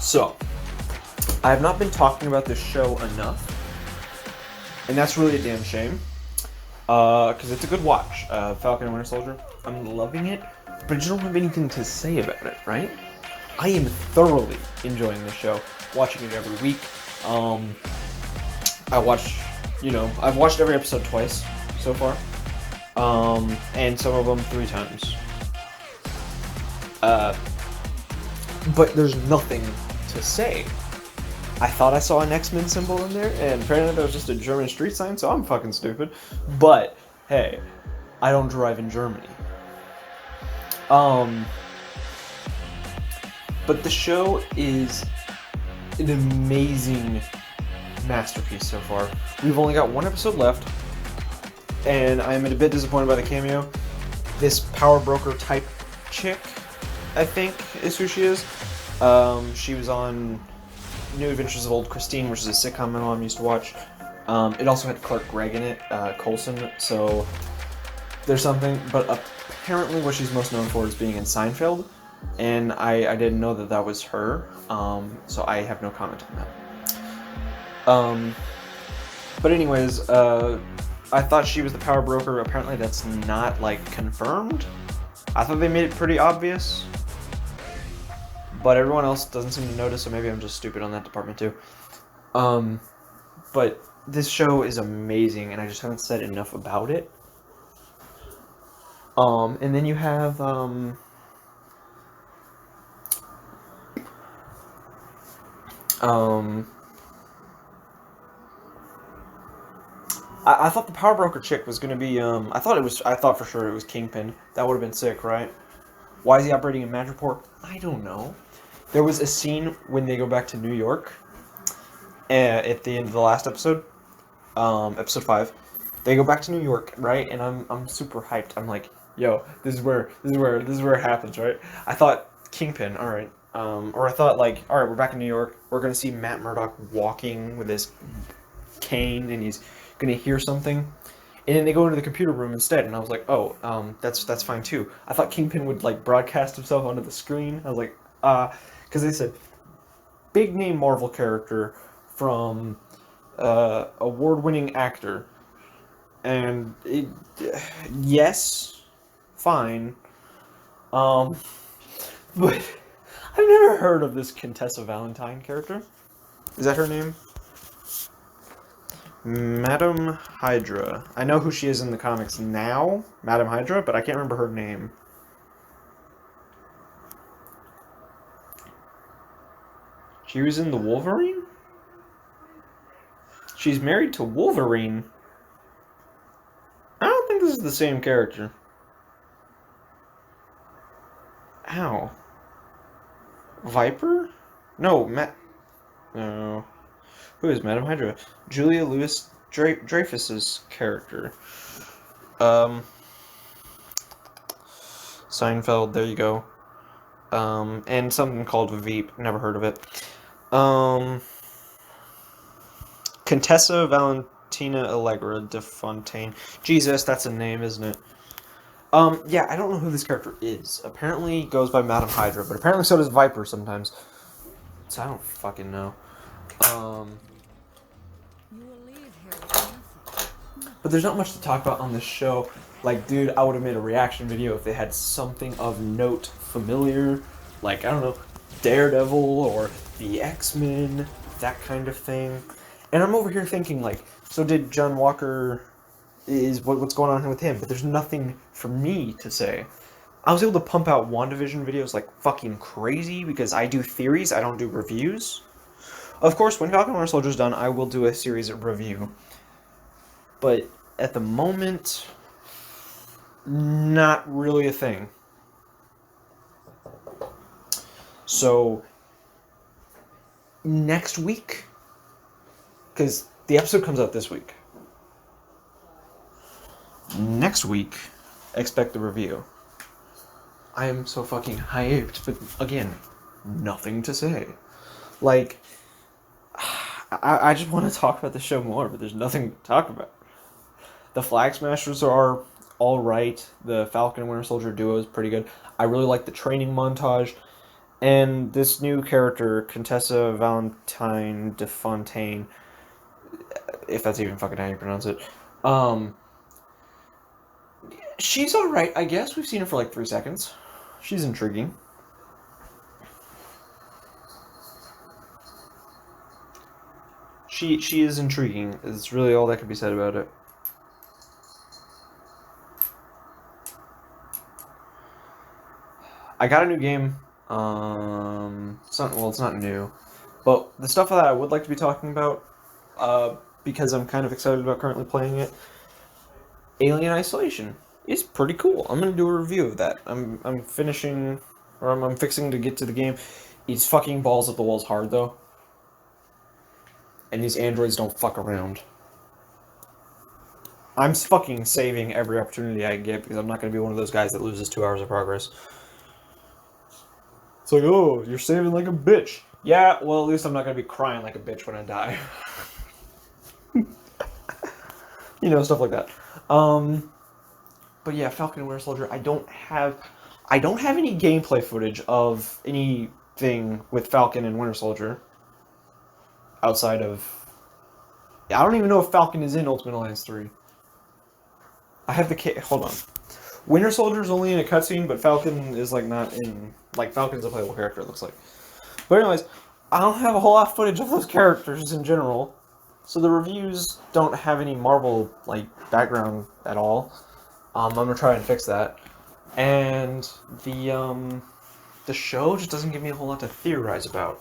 So, I have not been talking about this show enough, and that's really a damn shame, because it's a good watch. Falcon and Winter Soldier, I'm loving it, but I just don't have anything to say about it, right? I am thoroughly enjoying this show, watching it every week. I've watched every episode twice so far, and some of them 3 times. But there's nothing to say. I thought I saw an X-Men symbol in there, and apparently that was just a German street sign, so I'm fucking stupid. But, hey, I don't drive in Germany. But the show is an amazing masterpiece so far. We've only got 1 episode left, and I am a bit disappointed by the cameo. This power broker type chick, I think, is who she is. She was on New Adventures of Old Christine, which is a sitcom my mom used to watch. It also had Clark Gregg in it, Coulson, so there's something. But apparently what she's most known for is being in Seinfeld, and I didn't know that was her, so I have no comment on that. But anyways, I thought she was the power broker. Apparently that's not, like, confirmed. I thought they made it pretty obvious, but everyone else doesn't seem to notice, so maybe I'm just stupid on that department too. But this show is amazing, and I just haven't said enough about it. And then you have, I thought the power broker chick was gonna be, I thought for sure it was Kingpin. That would have been sick, right? Why is he operating in Madripoor? I don't know. There was a scene when they go back to New York, at the end of the last episode, episode 5. They go back to New York, right? And I'm super hyped. I'm like, yo, this is where it happens, right? I thought Kingpin, all right. Or I thought, like, all right, we're back in New York. We're gonna see Matt Murdock walking with his cane, and he's gonna hear something. And then they go into the computer room instead, and I was like, oh, that's fine too. I thought Kingpin would, like, broadcast himself onto the screen. I was like, because they said big name Marvel character from award-winning actor, and yes, fine, but I've never heard of this Contessa Valentine character. Is that her name? Madam Hydra. I know who she is in the comics now, Madam Hydra, but I can't remember her name. She was in the Wolverine? She's married to Wolverine? I don't think this is the same character. Ow. Viper? No, No. Who is Madam Hydra? Julia Louis-Dreyfus's character. Seinfeld, there you go. And something called Veep, never heard of it. Contessa Valentina Allegra de Fontaine. Jesus, that's a name, isn't it? Yeah, I don't know who this character is. Apparently goes by Madam Hydra, but apparently so does Viper sometimes. So I don't fucking know. But there's not much to talk about on this show. Like, dude, I would have made a reaction video if they had something of note familiar. Like, I don't know, Daredevil or the X-Men, that kind of thing. And I'm over here thinking, like, so did John Walker, what's going on with him? But there's nothing for me to say. I was able to pump out WandaVision videos like fucking crazy because I do theories, I don't do reviews. Of course, when Falcon and Winter Soldier's done, I will do a series review. But at the moment, not really a thing. So, next week, because the episode comes out this week. Next week, expect the review. I am so fucking hyped, but again, nothing to say. Like, I just want to talk about the show more, but there's nothing to talk about. The Flag Smashers are alright. The Falcon and Winter Soldier duo is pretty good. I really like the training montage. And this new character, Contessa Valentine de Fontaine, if that's even fucking how you pronounce it, she's alright, I guess. We've seen her for like 3 seconds. She's intriguing. She is intriguing. It's really all that can be said about it. I got a new game. It's not new, but the stuff that I would like to be talking about, because I'm kind of excited about currently playing it. Alien Isolation is pretty cool. I'm gonna do a review of that. I'm finishing, or I'm fixing to get to the game. It's fucking balls up the walls hard though, and these androids don't fuck around. I'm fucking saving every opportunity I get because I'm not gonna be one of those guys that loses 2 hours of progress. It's like, oh, you're saving like a bitch. Yeah, well, at least I'm not gonna be crying like a bitch when I die. You know, stuff like that. But yeah, Falcon and Winter Soldier. I don't have any gameplay footage of anything with Falcon and Winter Soldier. Outside of, I don't even know if Falcon is in Ultimate Alliance 3. I have the hold on. Winter Soldier's only in a cutscene, but Falcon is like not in. Like Falcon's a playable character, it looks like. But anyways, I don't have a whole lot of footage of those characters in general, so the reviews don't have any Marvel like background at all. I'm gonna try and fix that, and the show just doesn't give me a whole lot to theorize about.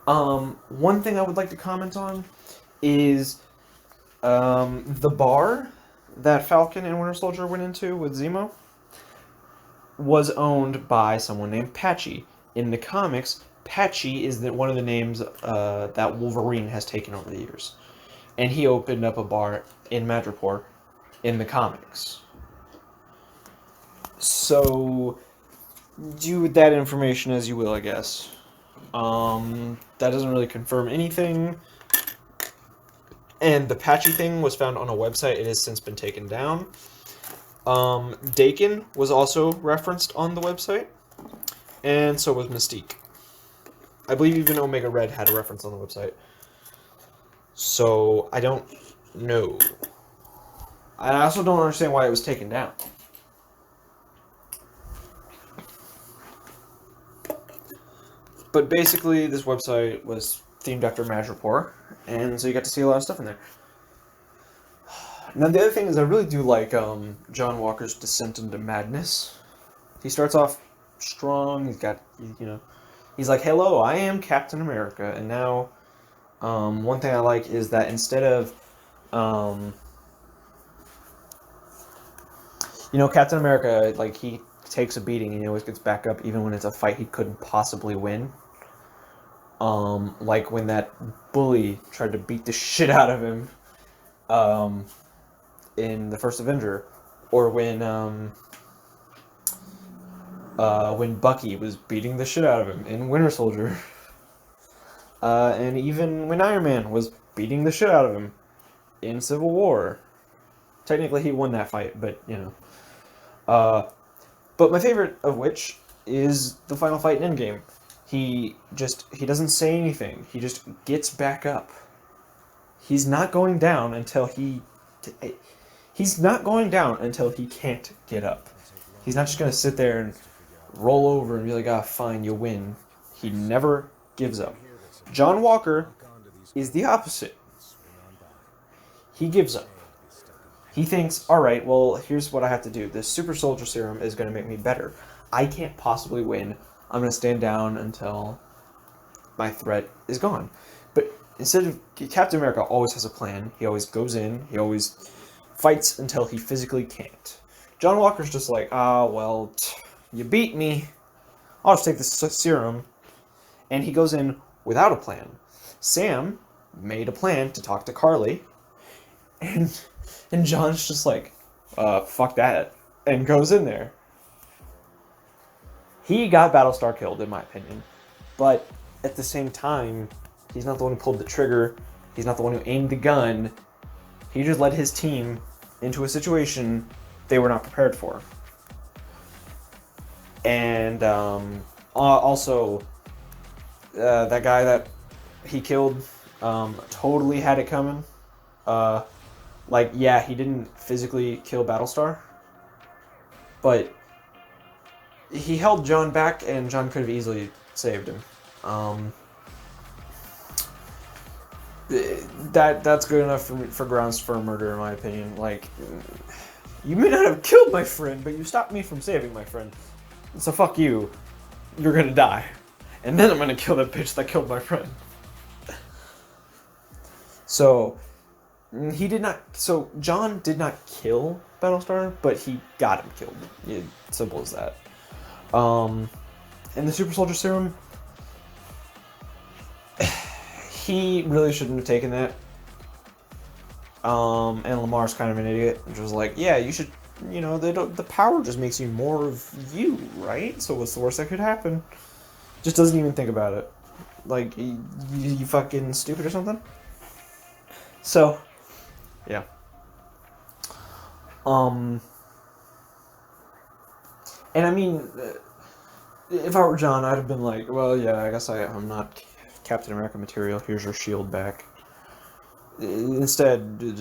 One thing I would like to comment on is the bar that Falcon and Winter Soldier went into with Zemo was owned by someone named Patchy. In the comics, Patchy is one of the names that Wolverine has taken over the years. And he opened up a bar in Madripoor in the comics. So, do with that information as you will, I guess. That doesn't really confirm anything. And the Patchy thing was found on a website. It has since been taken down. Dakin was also referenced on the website, and so was Mystique. I believe even Omega Red had a reference on the website. So, I don't know. I also don't understand why it was taken down. But basically, this website was themed after Madripoor, and so you got to see a lot of stuff in there. Now, the other thing is I really do like John Walker's descent into madness. He starts off strong, he's like, hello, I am Captain America, and now, one thing I like is that instead of, Captain America, like, he takes a beating and he always gets back up even when it's a fight he couldn't possibly win. Like when that bully tried to beat the shit out of him, in the first Avenger, or when Bucky was beating the shit out of him in Winter Soldier, and even when Iron Man was beating the shit out of him in Civil War. Technically, he won that fight, but but my favorite of which is the final fight in Endgame. He doesn't say anything. He just gets back up. He's not going down until he's not going down until he can't get up. He's not just going to sit there and roll over and be like, ah, fine, you win. He never gives up. John Walker is the opposite. He gives up. He thinks, alright, well, here's what I have to do. This super soldier serum is going to make me better. I can't possibly win. I'm going to stand down until my threat is gone. But instead of... Captain America always has a plan. He always goes in. He always fights until he physically can't. John Walker's just like, well, you beat me. I'll just take this serum. And he goes in without a plan. Sam made a plan to talk to Carly. And John's just like, fuck that. And goes in there. He got Battlestar killed, in my opinion. But at the same time, he's not the one who pulled the trigger. He's not the one who aimed the gun. He just led his team into a situation they were not prepared for. And on Also, that guy that he killed totally had it coming. Like, yeah, he didn't physically kill Battlestar, but he held John back, and John could have easily saved him. That's good enough for grounds for murder, in my opinion. Like, you may not have killed my friend, but you stopped me from saving my friend. So fuck you. You're gonna die. And then I'm gonna kill that bitch that killed my friend. So, he did not... So, John did not kill Battlestar, but he got him killed. Yeah, simple as that. And the Super Soldier Serum... He really shouldn't have taken that. And Lamar's kind of an idiot, which was like, yeah, you should... You know, the power just makes you more of you, right? So what's the worst that could happen? Just doesn't even think about it. Like, you fucking stupid or something? So, yeah. And I mean, if I were John, I'd have been like, well, yeah, I guess I'm not Captain America material. Here's your shield back. Instead, he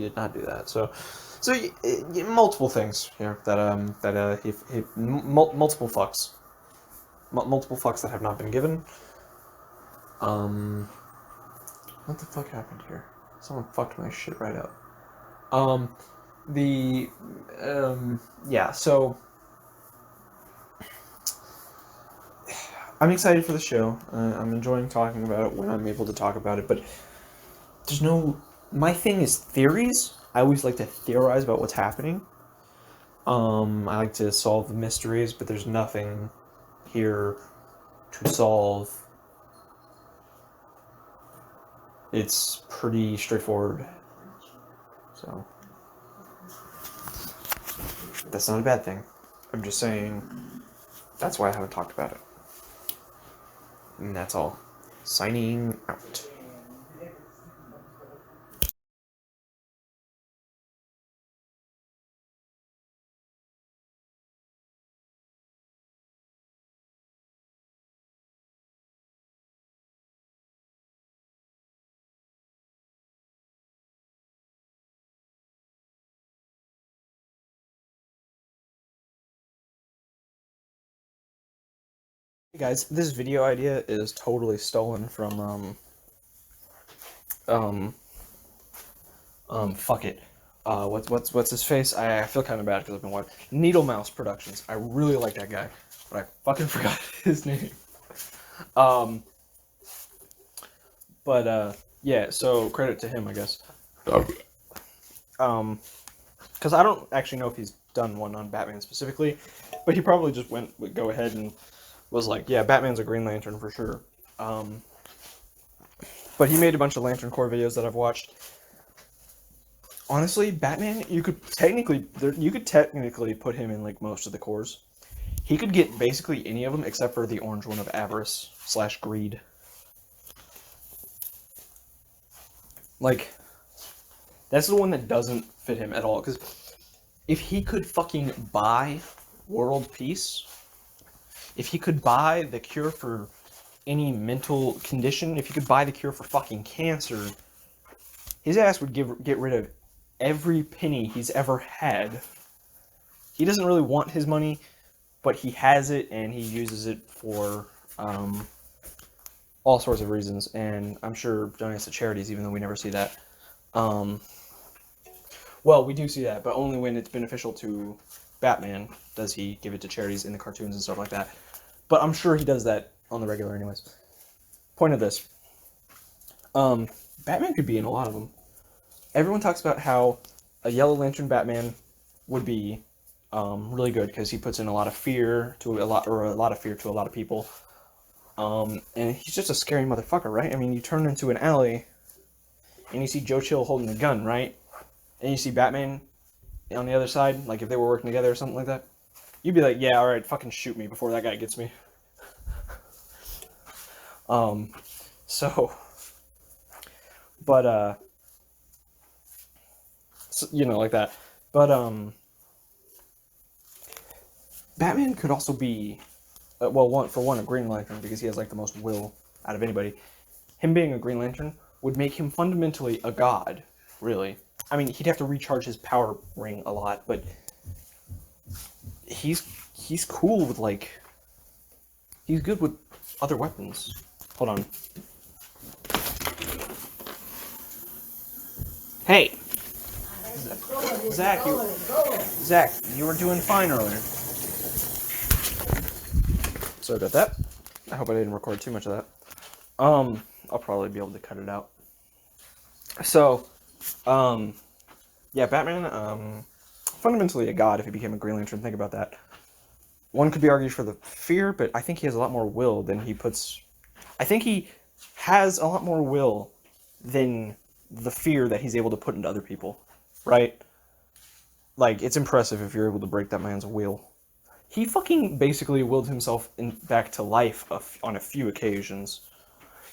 did not do that. So multiple things here that multiple fucks, multiple fucks that have not been given. What the fuck happened here? Someone fucked my shit right up. Yeah, so I'm excited for the show. I'm enjoying talking about it when I'm able to talk about it, but there's no... My thing is theories. I always like to theorize about what's happening. I like to solve the mysteries, but there's nothing here to solve. It's pretty straightforward. So, that's not a bad thing. I'm just saying, that's why I haven't talked about it. And that's all. Signing out. Hey guys, this video idea is totally stolen from, fuck it. What's his face? I feel kind of bad because I've been watching Needle Mouse Productions. I really like that guy, but I fucking forgot his name. Yeah, so credit to him, I guess. Because I don't actually know if he's done one on Batman specifically, but he probably just would go ahead and was like, yeah, Batman's a Green Lantern for sure. But he made a bunch of Lantern Corps videos that I've watched. Honestly, Batman, you could technically put him in like most of the corps. He could get basically any of them except for the orange one of avarice/greed. Like, that's the one that doesn't fit him at all. Because if he could fucking buy world peace, if he could buy the cure for any mental condition, if he could buy the cure for fucking cancer, his ass would get rid of every penny he's ever had. He doesn't really want his money, but he has it and he uses it for all sorts of reasons, and I'm sure donates to charities, even though we never see that. Well, we do see that, but only when it's beneficial to Batman does he give it to charities in the cartoons and stuff like that. But I'm sure he does that on the regular anyways. Point of this. Batman could be in a lot of them. Everyone talks about how a Yellow Lantern Batman would be really good because he puts in a lot of fear to a lot of fear to a lot of people. And he's just a scary motherfucker, right? I mean, you turn into an alley and you see Joe Chill holding a gun, right? And you see Batman on the other side, like if they were working together or something like that. You'd be like, yeah, alright, fucking shoot me before that guy gets me. You know, like that. But, Batman could also be well, for one, a Green Lantern, because he has like the most will out of anybody. Him being a Green Lantern would make him fundamentally a god, really. I mean, he'd have to recharge his power ring a lot, but he's cool with, like, he's good with other weapons. Hold on. Hey! Zach, you were doing fine earlier. Sorry about that. I hope I didn't record too much of that. I'll probably be able to cut it out. So, yeah, Batman, fundamentally a god if he became a Green Lantern. Think about that. One could be argued for the fear, but I think he has a lot more will than he puts... I think he has a lot more will than the fear that he's able to put into other people, right? Like, it's impressive if you're able to break that man's will. He fucking basically willed himself back to life on a few occasions.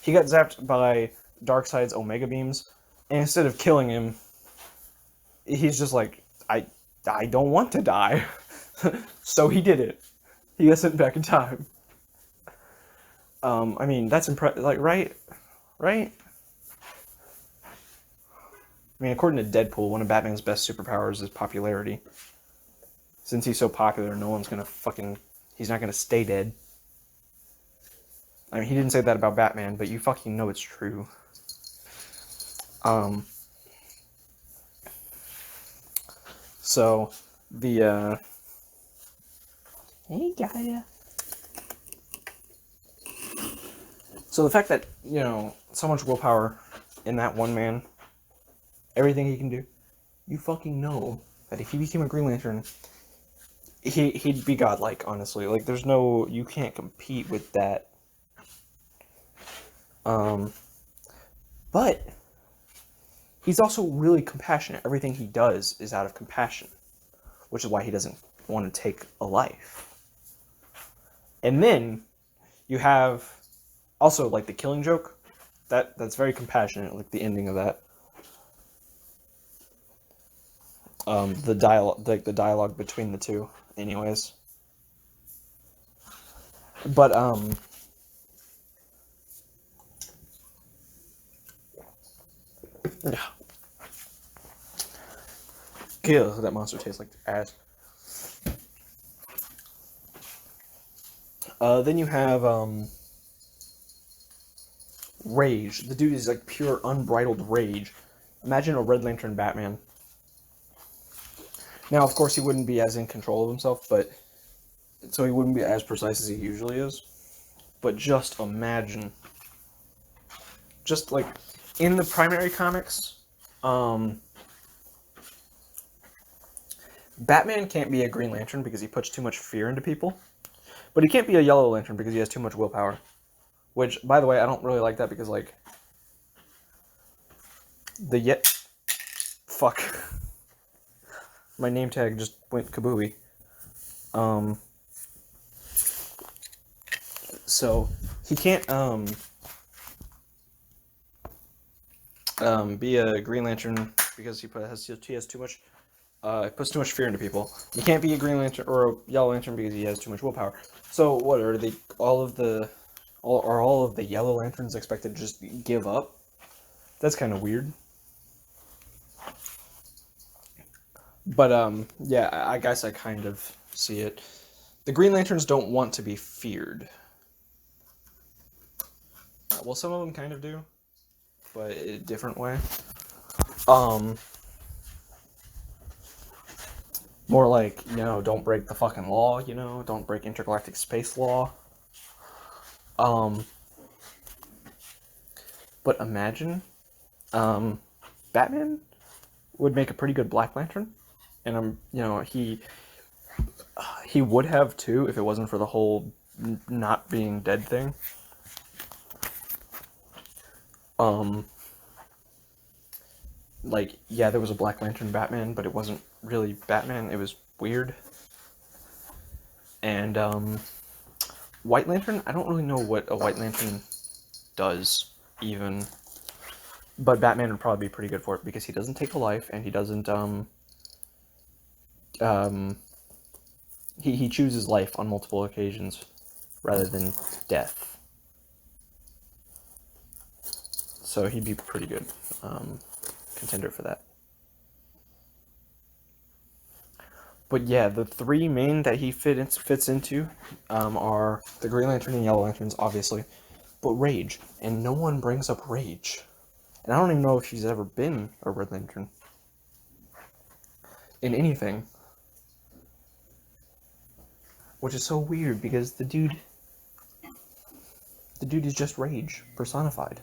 He got zapped by Darkseid's Omega beams, and instead of killing him, he's just like, I don't want to die. So he did it. He got sent back in time. I mean, that's impressive. Like, right? I mean, according to Deadpool, one of Batman's best superpowers is popularity. Since he's so popular, no one's gonna he's not gonna stay dead. I mean, he didn't say that about Batman, but you fucking know it's true. So, the, Hey, Gaia. So the fact that, you know, so much willpower in that one man, everything he can do, you fucking know that if he became a Green Lantern, he'd be godlike, honestly. Like, there's no... You can't compete with that. But he's also really compassionate. Everything he does is out of compassion, which is why he doesn't want to take a life. And then you have also, like, the Killing Joke. That's very compassionate, like the ending of that. The dialogue between the two, anyways. But ew, that monster tastes like ass. Then you have rage. The dude is like pure unbridled rage. Imagine a Red Lantern Batman. Now, of course, he wouldn't be as in control of himself, but so he wouldn't be as precise as he usually is. But just imagine, just like in the primary comics, Batman can't be a Green Lantern because he puts too much fear into people. But he can't be a Yellow Lantern because he has too much willpower. Which, by the way, I don't really like that because, like, fuck. My name tag just went kabooey. So, he can't, be a Green Lantern because he has too much, puts too much fear into people. He can't be a Green Lantern or a Yellow Lantern because he has too much willpower. So, what, are all of the Yellow Lanterns expected to just give up? That's kind of weird. But, yeah, I guess I kind of see it. The Green Lanterns don't want to be feared. Well, some of them kind of do, but in a different way. More like, you know, don't break the fucking law, you know? Don't break intergalactic space law. But imagine, Batman would make a pretty good Black Lantern. And, you know, he would have too if it wasn't for the whole not being dead thing. Like, yeah, there was a Black Lantern Batman, but it wasn't really Batman, it was weird. And, White Lantern, I don't really know what a White Lantern does, even. But Batman would probably be pretty good for it, because he doesn't take a life, and he doesn't, he chooses life on multiple occasions, rather than death. So he'd be pretty good contender for that. But yeah, the three main that he fits into are the Green Lantern and Yellow Lanterns, obviously, but Rage. And no one brings up Rage. And I don't even know if she's ever been a Red Lantern in anything. Which is so weird, because the dude is just Rage personified.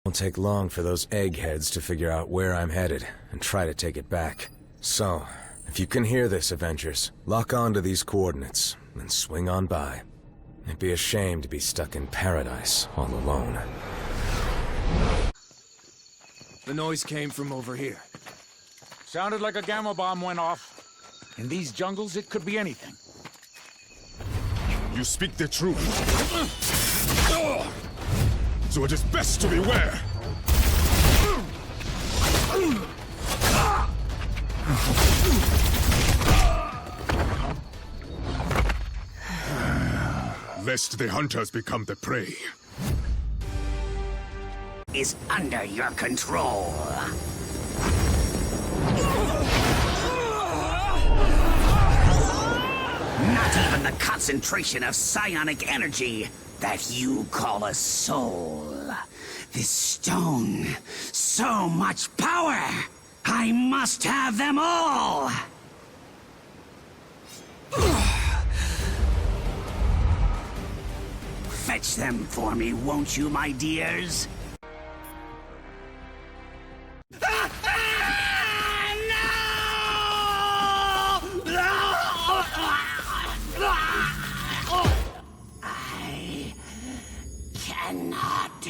Won't take long for those eggheads to figure out where I'm headed and try to take it back. So, if you can hear this, Avengers, lock on to these coordinates and swing on by. It'd be a shame to be stuck in paradise all alone. The noise came from over here. Sounded like a gamma bomb went off. In these jungles, it could be anything. You speak the truth. So it is best to beware. Lest the hunters become the prey. Is under your control. Not even the concentration of psionic energy that you call a soul. This stone, so much power! I must have them all! Fetch them for me, won't you, my dears? I cannot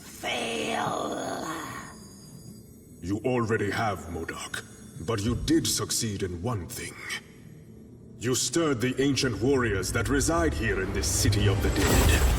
fail. You already have, MODOK. But you did succeed in one thing. You stirred the ancient warriors that reside here in this city of the dead.